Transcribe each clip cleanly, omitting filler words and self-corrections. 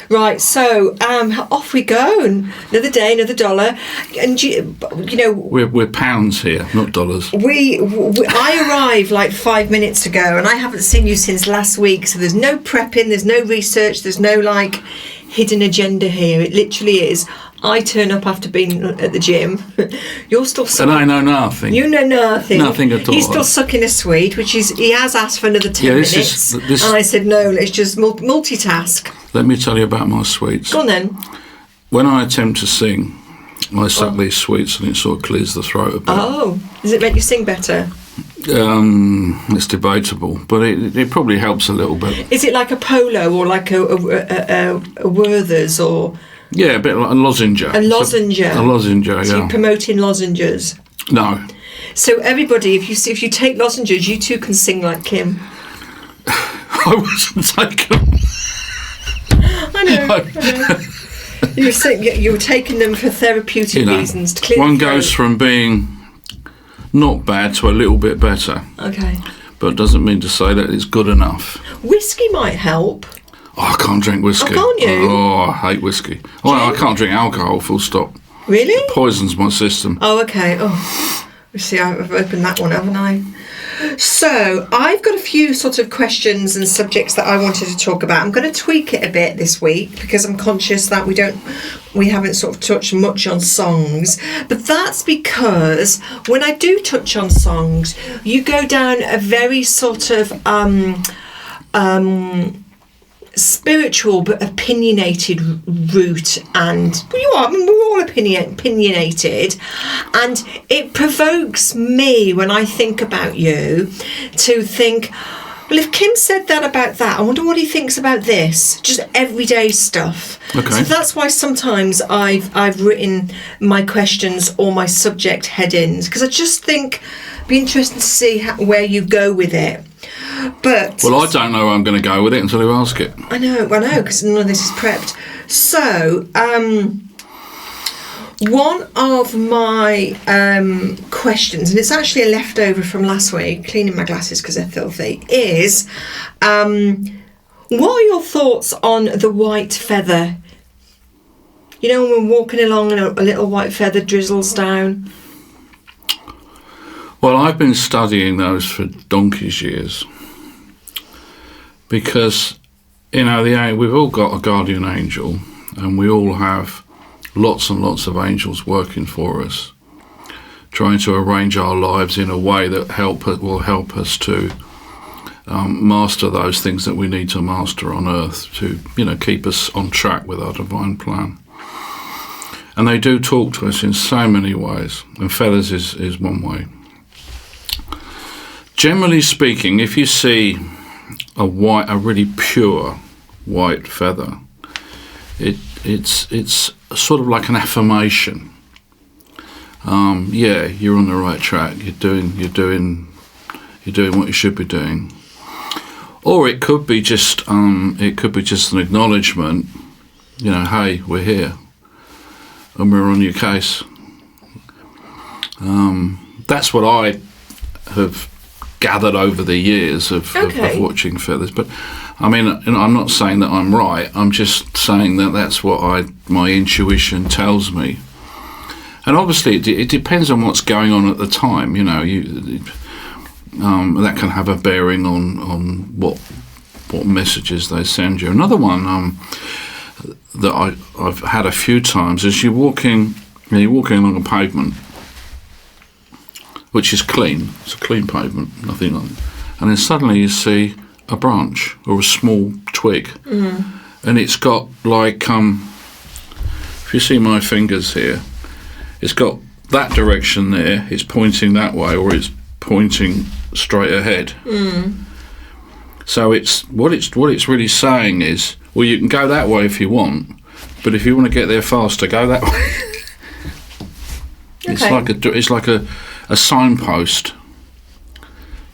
Right, so off we go. Another day, another dollar, and you know we're pounds here, not dollars. I arrived like 5 minutes ago, and I haven't seen you since last week. So there's no prepping, there's no research, there's no like hidden agenda here. It literally is. I turn up after being at the gym. You're still sucking. And I know nothing. You know nothing. Nothing at all. He's still sucking a sweet, which he has asked for another 10 minutes. And I said, no, let's just multitask. Let me tell you about my sweets. Go on then. When I attempt to sing, I suck these sweets and it sort of clears the throat a bit. Oh, does it make you sing better? It's debatable, but it probably helps a little bit. Is it like a Polo or like a Werther's or... Yeah, a bit like a lozenge. A lozenge. A lozenge, yeah. So you're promoting lozenges? No. So everybody, if you take lozenges, you too can sing like Kim. I wasn't taking them. I know. You were taking them for therapeutic reasons. To clear one goes from being not bad to a little bit better. Okay. But it doesn't mean to say that it's good enough. Whiskey might help. Oh, I can't drink whiskey. Oh, can't you? Oh, I hate whiskey. Well, I can't drink alcohol, full stop. Really? It poisons my system. Oh, okay. Oh, you see, I've opened that one, haven't I? So, I've got a few sort of questions and subjects that I wanted to talk about. I'm going to tweak it a bit this week because I'm conscious that we haven't sort of touched much on songs. But that's because when I do touch on songs, you go down a very sort of spiritual but opinionated route, and we're all opinionated, and it provokes me when I think about you to think, well, if Kim said that about that, I wonder what he thinks about this. Just everyday stuff. Okay. So that's why sometimes I've written my questions or my subject headings, because I just think it'd be interesting to see where you go with it. But well, I don't know where I'm going to go with it until you ask it. I know, because none of this is prepped. So, one of my questions, and it's actually a leftover from last week, cleaning my glasses because they're filthy, is what are your thoughts on the white feather? You know, when we're walking along and a little white feather drizzles down. Well, I've been studying those for donkey's years because, you know, we've all got a guardian angel and we all have lots and lots of angels working for us, trying to arrange our lives in a way that will help us to master those things that we need to master on earth to, you know, keep us on track with our divine plan. And they do talk to us in so many ways, and feathers is one way. Generally speaking, if you see a really pure white feather, it's sort of like an affirmation. Yeah, you're on the right track. You're doing what you should be doing. Or it could be just an acknowledgement. You know, hey, we're here, and we're on your case. That's what I have gathered over the years of watching feathers. But I mean, you know, I'm not saying that I'm right. I'm just saying that that's what my intuition tells me. And obviously, it depends on what's going on at the time. You know, that can have a bearing on what messages they send you. Another one that I've had a few times is you're walking along a pavement, which is clean. It's a clean pavement, nothing on it. And then suddenly you see a branch or a small twig, and it's got like if you see my fingers here, it's got that direction there. It's pointing that way, or it's pointing straight ahead. So what it's really saying is, well, you can go that way if you want, but if you want to get there faster, go that way. Okay. It's like a signpost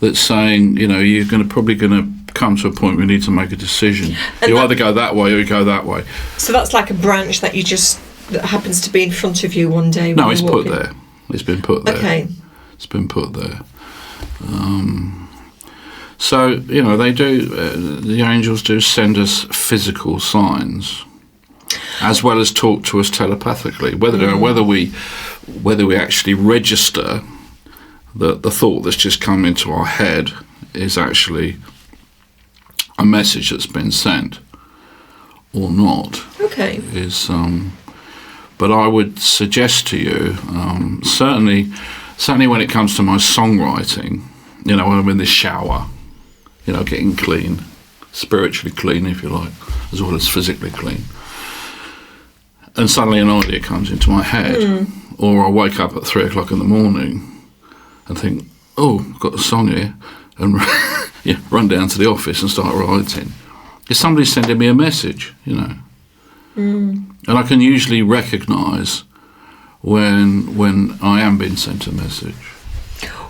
that's saying, you know, you're probably going to come to a point where you need to make a decision. You either go that way or you go that way. So that's like a branch that that happens to be in front of you one day. No, it's put there. It's been put there. Okay. It's been put there. So, you know, they do. The angels do send us physical signs. as well as talk to us telepathically. Whether we actually register the thought that's just come into our head is actually a message that's been sent or not. Okay. But I would suggest to you, certainly when it comes to my songwriting, when I'm in the shower, getting clean, spiritually clean, if you like, as well as physically clean, and suddenly an idea comes into my head, or I wake up at 3 o'clock in the morning and think, oh, I've got a song here, and run down to the office and start writing. It's somebody sending me a message, And I can usually recognise when I am being sent a message.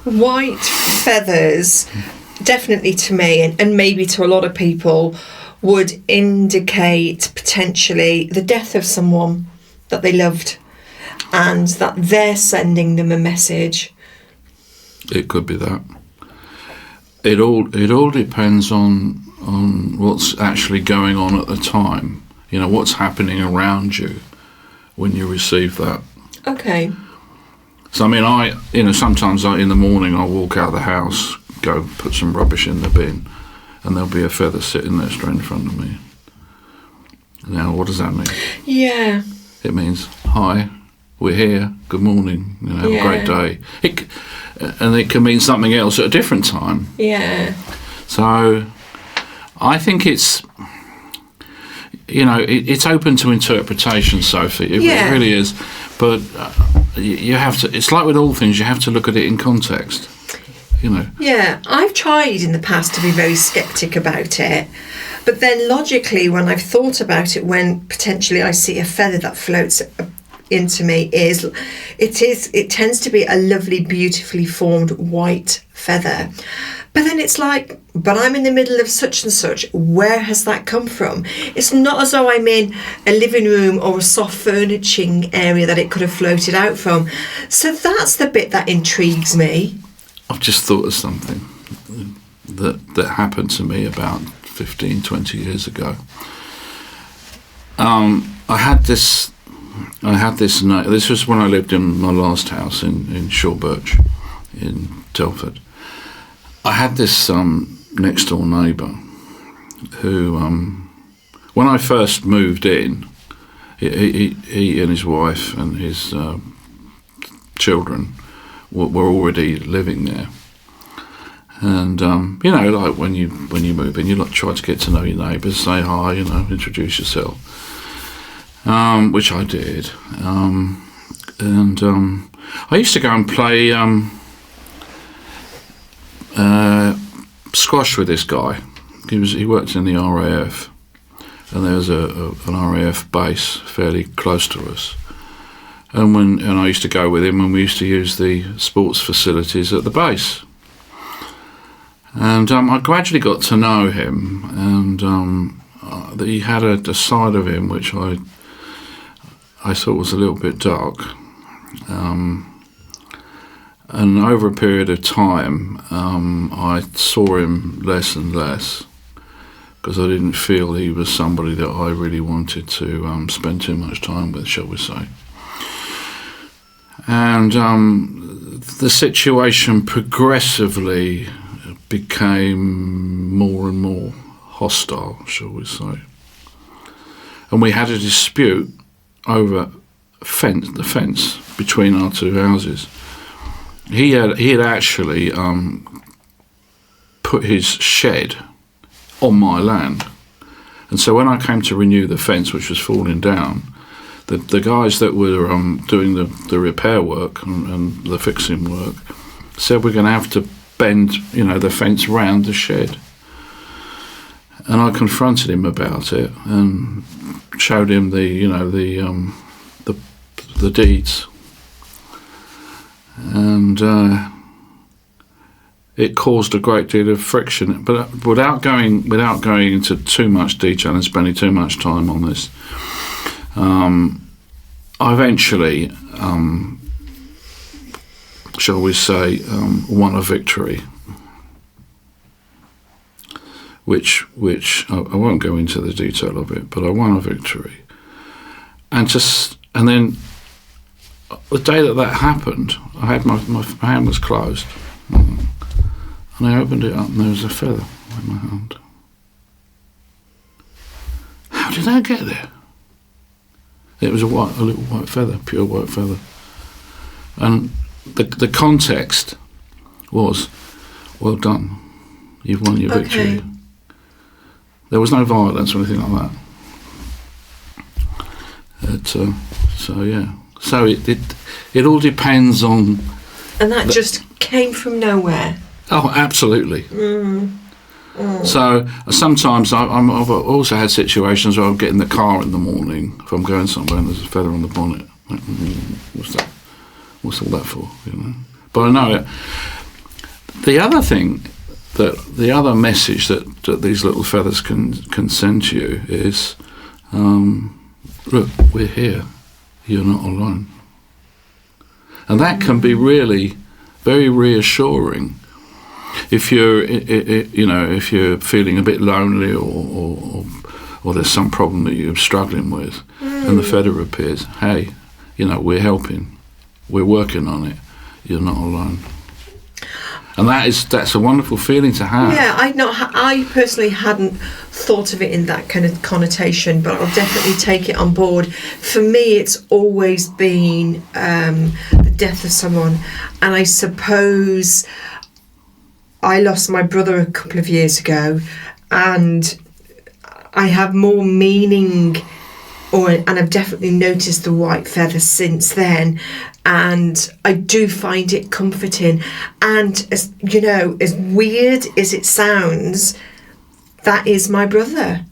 White feathers, definitely to me, and maybe to a lot of people, would indicate potentially the death of someone that they loved, and that they're sending them a message. It could be that. It all depends on what's actually going on at the time. What's happening around you when you receive that. Okay. So sometimes in the morning I walk out of the house, go put some rubbish in the bin, and there'll be a feather sitting there straight in front of me. Now, what does that mean? Yeah. It means, hi, we're here, good morning, have a great day. And it can mean something else at a different time. Yeah. So I think it's, it's open to interpretation, Sophie. It really is. But you have to, it's like with all things, you have to look at it in context. Yeah, I've tried in the past to be very sceptic about it, but then logically, when I've thought about it, when potentially I see a feather that floats into me, it tends to be a lovely, beautifully formed white feather. But then it's like, but I'm in the middle of such and such. Where has that come from? It's not as though I'm in a living room or a soft furnishing area that it could have floated out from. So that's the bit that intrigues me. I've just thought of something that happened to me about 15, 20 years ago. I had this night. This was when I lived in my last house in Shawbirch, in Telford. I had this next door neighbour who, when I first moved in, he and his wife and his children were already living there. And like when you move in, you try to get to know your neighbours, say hi, introduce yourself. Which I did, and I used to go and play squash with this guy. He worked in the RAF, and there was an RAF base fairly close to us. And I used to go with him, and we used to use the sports facilities at the base. And I gradually got to know him, and he had a side of him which I thought was a little bit dark. And over a period of time, I saw him less and less, because I didn't feel he was somebody that I really wanted to spend too much time with, shall we say. And the situation progressively became more and more hostile, shall we say. And we had a dispute over the fence between our two houses. He had actually put his shed on my land, and so when I came to renew the fence, which was falling down, the guys that were doing the repair work and the fixing work said we're going to have to bend, the fence round the shed. And I confronted him about it and showed him the deeds, and it caused a great deal of friction. But without going into too much detail and spending too much time on this, I eventually, shall we say, won a victory. Which I won't go into the detail of it, but I won a victory. and then the day that happened, I had my hand was closed, and I opened it up, and there was a feather in my hand. How did that get there? It was a little white feather, pure white feather, and the context was, well done, you've won your victory. There was no violence or anything like that. So it all depends on. And that just came from nowhere. Oh, absolutely. So sometimes I've also had situations where I'll get in the car in the morning if I'm going somewhere and there's a feather on the bonnet. What's that? What's all that for? You know. But I know it. The other thing, the other message that these little feathers can send to you is, look, we're here. You're not alone. And that can be really very reassuring. If you're, if you're feeling a bit lonely or there's some problem that you're struggling with, and the feather appears, hey, we're helping, we're working on it. You're not alone, and that's a wonderful feeling to have. Yeah, I personally hadn't thought of it in that kind of connotation, but I'll definitely take it on board. For me, it's always been the death of someone, and I suppose I lost my brother a couple of years ago, and I have more meaning, and I've definitely noticed the white feather since then, and I do find it comforting. And as weird as it sounds, that is my brother.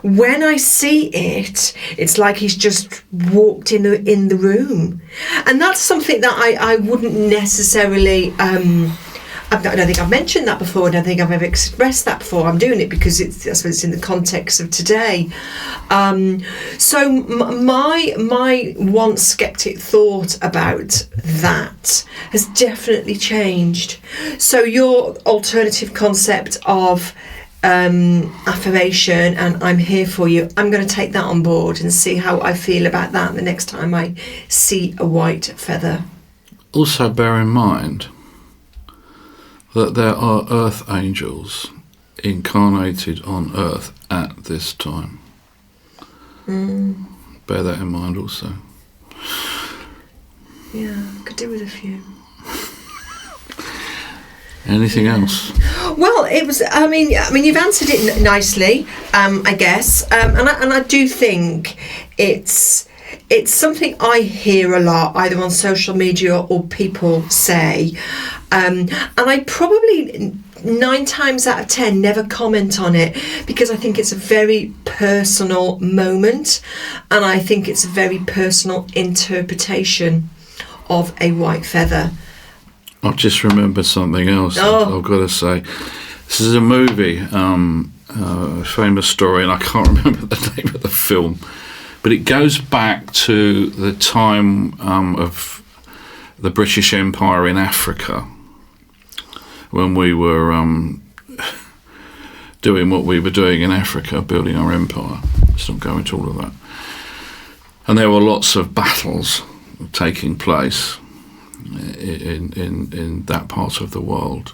When I see it, it's like he's just walked in the room, and that's something that I wouldn't necessarily. I don't think I've mentioned that before. I don't think I've ever expressed that before. I'm doing it because I suppose it's in the context of today. So my once skeptic thought about that has definitely changed. So your alternative concept of affirmation and I'm here for you, I'm going to take that on board and see how I feel about that the next time I see a white feather. Also bear in mind that there are earth angels incarnated on earth at this time. Bear that in mind also. Yeah, could do with a few. Anything else? Well, it was. I mean, you've answered it nicely, I guess, and I do think it's something I hear a lot, either on social media or people say, and I probably 9 times out of 10 never comment on it because I think it's a very personal moment, and I think it's a very personal interpretation of a white feather. I've just remembered something else. I've got to say, this is a movie, a famous story, and I can't remember the name of the film, but it goes back to the time of the British Empire in Africa, when we were doing what we were doing in Africa, building our empire. Let's not go into all of that. And there were lots of battles taking place in that part of the world,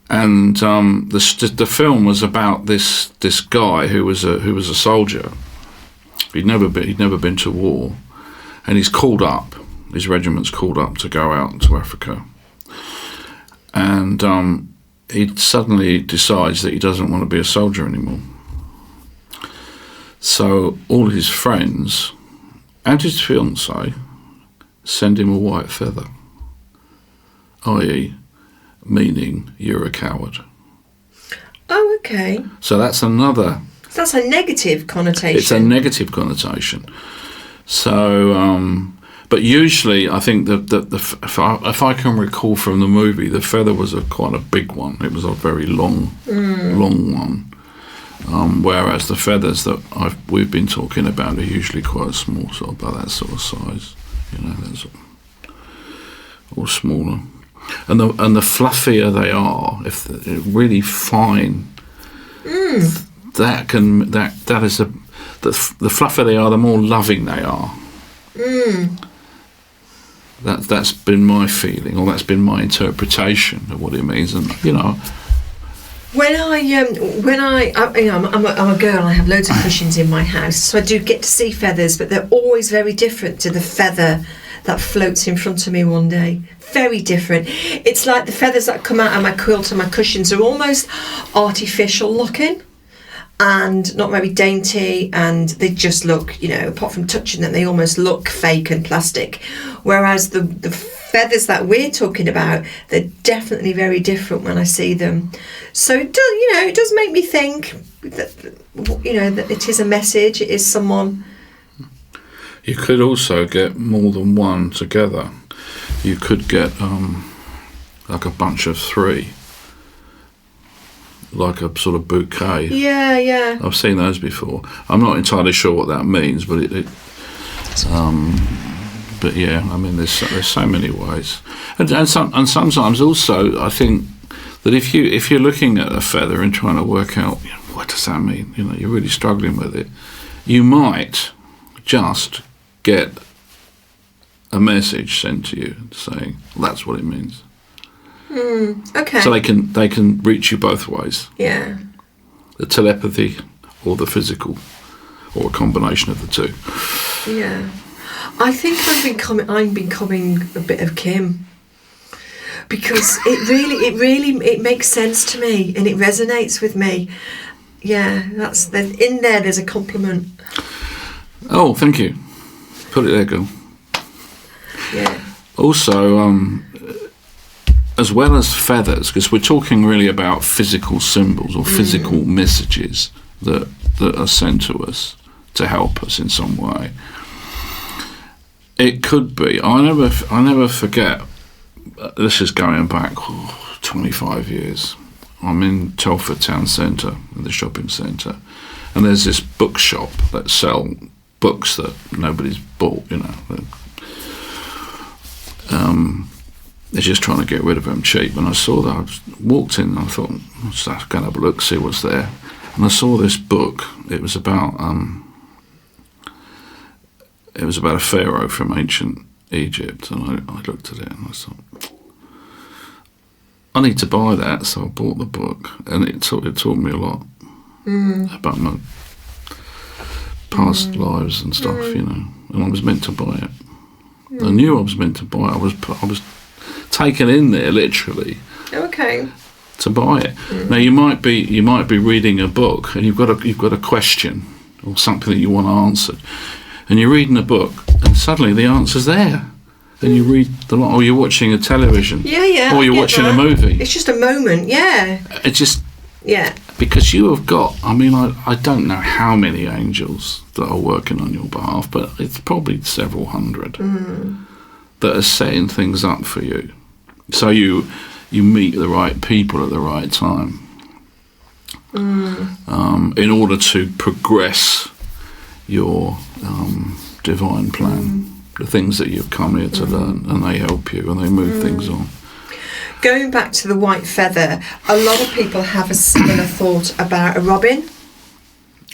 and the film was about this guy who was a soldier. He'd never been to war, and he's called up. His regiment's called up to go out to Africa, and he suddenly decides that he doesn't want to be a soldier anymore. So all his friends and his fiancée send him a white feather, i.e. meaning you're a coward. Oh, okay. So that's another... That's a negative connotation. It's a negative connotation. So, but usually I think that if I can recall from the movie, the feather was quite a big one. It was a very long one. Whereas the feathers that we've been talking about are usually quite small, sort of by that sort of size. That's all smaller, and the fluffier they are, if they're really fine, that the fluffier they are, the more loving they are. That's been my feeling, or that's been my interpretation of what it means. And when I'm a girl, I have loads of cushions in my house, so I do get to see feathers, but they're always very different to the feather that floats in front of me one day. Very different. It's like the feathers that come out of my quilt and my cushions are almost artificial looking and not very dainty, and they just look, apart from touching them, they almost look fake and plastic. Whereas the feathers that we're talking about, they're definitely very different when I see them. So it does, it does make me think that, that it is a message, it is someone. You could also get more than one together. You could get like a bunch of three, like a sort of bouquet. Yeah. I've seen those before. I'm not entirely sure what that means, but but yeah, I mean, there's so many ways, and sometimes also I think that if you're looking at a feather and trying to work out what does that mean, you're really struggling with it, you might just get a message sent to you saying that's what it means. Okay. So they can reach you both ways. Yeah. The telepathy or the physical, or a combination of the two. Yeah. I think I'm becoming a bit of Kim, because it makes sense to me and it resonates with me. Yeah, there's a compliment. Oh, thank you. Put it there, girl. Yeah. Also, as well as feathers, because we're talking really about physical symbols or physical messages that are sent to us to help us in some way. It could be. I never forget. This is going back 25 years. I'm in Telford Town Centre, in the shopping centre, and there's this bookshop that sell books that nobody's bought. They're just trying to get rid of them cheap. And I saw that. I walked in and I thought, I'll just have to go and have a look, see what's there. And I saw this book. It was about a pharaoh from ancient Egypt, and I looked at it and I thought, I need to buy that. So I bought the book, and it taught me a lot about my past lives and stuff, and I was meant to buy it. I knew I was meant to buy it. I was taken in there literally. Okay. To buy it. Now you might be reading a book and you've got a question or something that you want answered, and you're reading a book and suddenly the answer's there, and you read or you're watching a television. Yeah. Or you're watching a movie. It's just a moment. Yeah. It's just. Yeah. Because you have got. I mean, I don't know how many angels that are working on your behalf, but it's probably several hundred that are setting things up for you. So you meet the right people at the right time in order to progress your divine plan, the things that you've come here to learn, and they help you and they move things on. Going back to the white feather, a lot of people have a similar thought about a robin.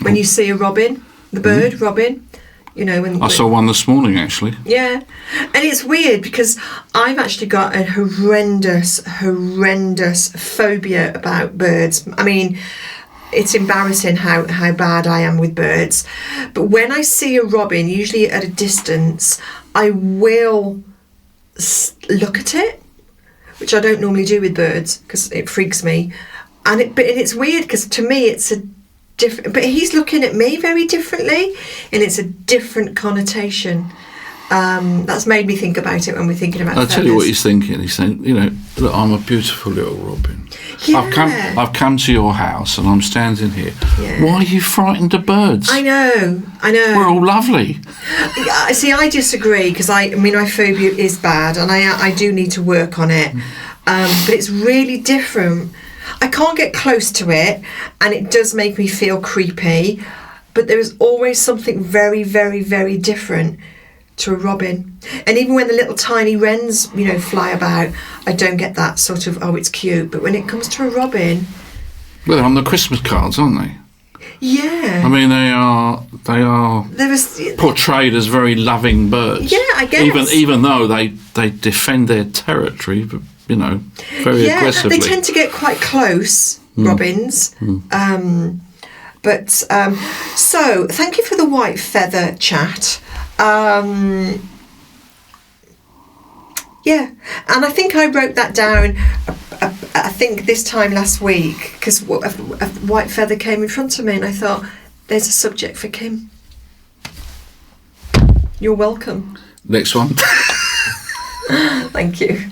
When you see a robin, the bird robin, when I saw one this morning actually. Yeah, and it's weird because I've actually got a horrendous phobia about birds. I mean, it's embarrassing how bad I am with birds. But when I see a robin, usually at a distance, I will look at it, which I don't normally do with birds because it freaks me. And it's weird because to me it's a different, but he's looking at me very differently, and it's a different connotation. That's made me think about it when we're thinking about feathers. I'll tell you what he's thinking. He's saying, look, I'm a beautiful little robin. Yeah. I've come to your house and I'm standing here. Yeah. Why are you frightened of birds? I know. We're all lovely. See, I disagree because my phobia is bad, and I do need to work on it. But it's really different. I can't get close to it, and it does make me feel creepy. But there is always something very, very, very different to a robin. And even when the little tiny wrens, fly about, I don't get that sort of, oh, it's cute. But when it comes to a robin... Well, they're on the Christmas cards, aren't they? Yeah. I mean, they are they are portrayed as very loving birds. Yeah, I guess. Even though they defend their territory, you know, very aggressively. They tend to get quite close, robins. So thank you for the white feather chat. Yeah, and I think I wrote that down, I think this time last week, because a white feather came in front of me and I thought, there's a subject for Kim. You're welcome. Next one. Thank you.